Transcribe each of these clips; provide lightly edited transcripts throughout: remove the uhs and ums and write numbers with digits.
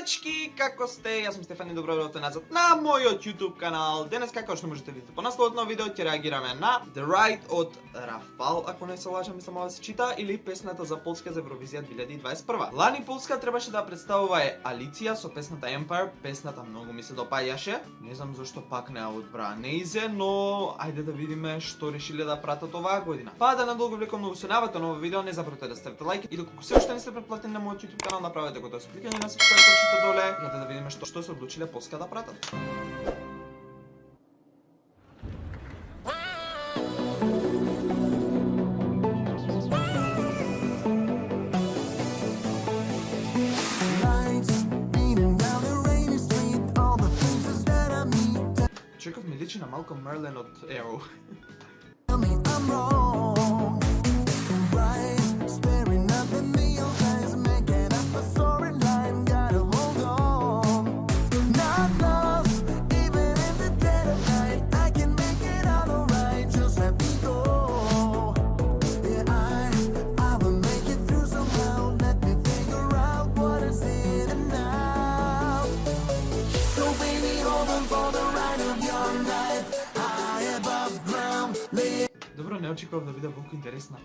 Дечки, како сте? Јас сум Стефан и добро дојдовте назад на мојот YouTube канал. Денес, како што можете видите по насловот на видео, ќе реагираме на The Ride од Рафал, ако не се лажам, мислам да се чита, или песната за Полска за Евровизија 2021. Лани Полска требаше да представува Алиција со песната Empire. Песната многу ми се допаѓаше. Не знам зашто пак не ја одбра неизе, но ајде да видиме што решиле да пратат оваа година. Па да надолго влеком многу се навата на ова видео, не забравете да ставите лайк и доколку се уште не сте претплатени на мојот YouTube канал, направете го тоа со кликање на subscribe точката доле, јаде да видиме што се одлучиле Полска да пратат. Чекав ми личи на Малком Мерлен од Arrow. Добро, не очекував да биде толку интересна.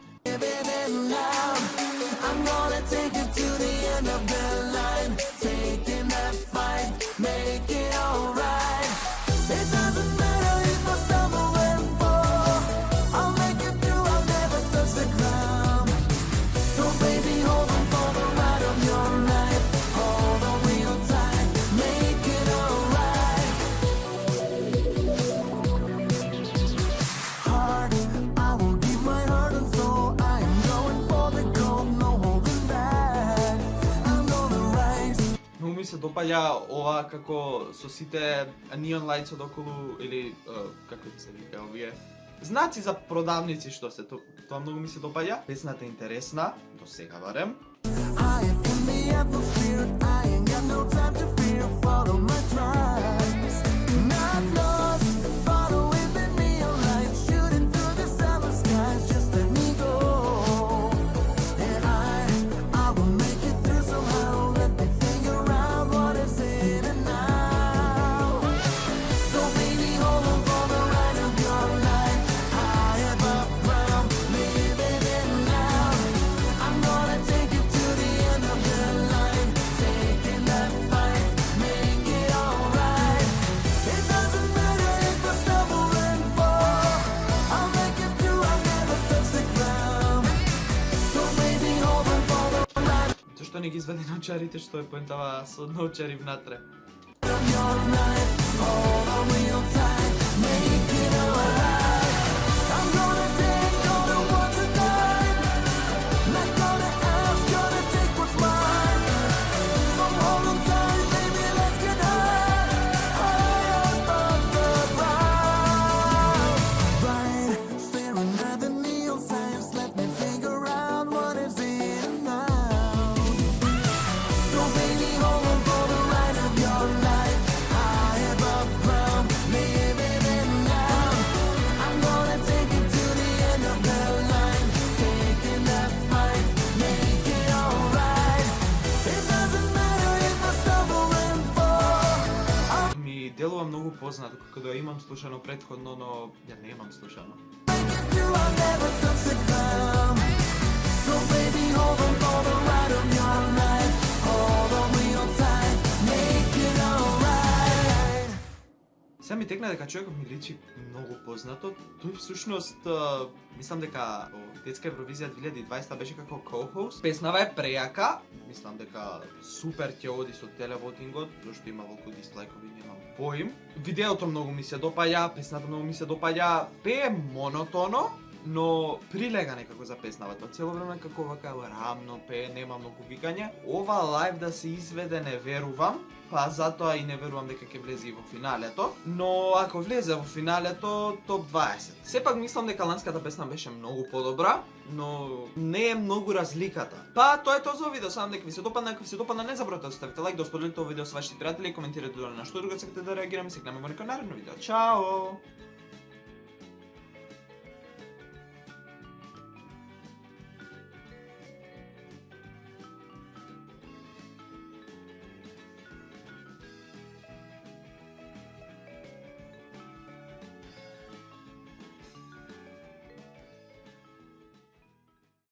Ми се допаѓа ова како со сите neon lights од околу или како да се вика овие знаци за продавници што се тоа многу ми се допаѓа. Песната е интересна до сега барем. Што не ги извади научарите, што е поентава со научари внатре. Делува многу познато, како да имам слушано претходно, но ја не имам слушано. Се ми текна дека човекот ми личи многу познато. Тој всушност мислам дека Детска Евровизија 2020 беше како co-host. Песнава е прејака, мислам дека супер ќе оди со телевотингот, зашто има волку дислайкови, немам поим. Видеото многу ми се допаѓа, песната многу ми се допаѓа, пее монотоно, но прилега некако за песната. Цело време како вака рамно пее, нема многу викање. Ова лайв да се изведе не верувам, па затоа и не верувам дека ќе влезе и во финалето, но ако влезе во финалето, топ 20. Сепак мислам дека ланската песна беше многу подобра, но не е многу разликата. Па тоа е тоа за видео, сам дека ви се допадна, ако ви се допадна не забравете да ставите лайк, да споделите ова видео со вашите пријатели и коментирате долу на што друго сакате да реагираме. Се гледаме во некој наредно видео. Чао!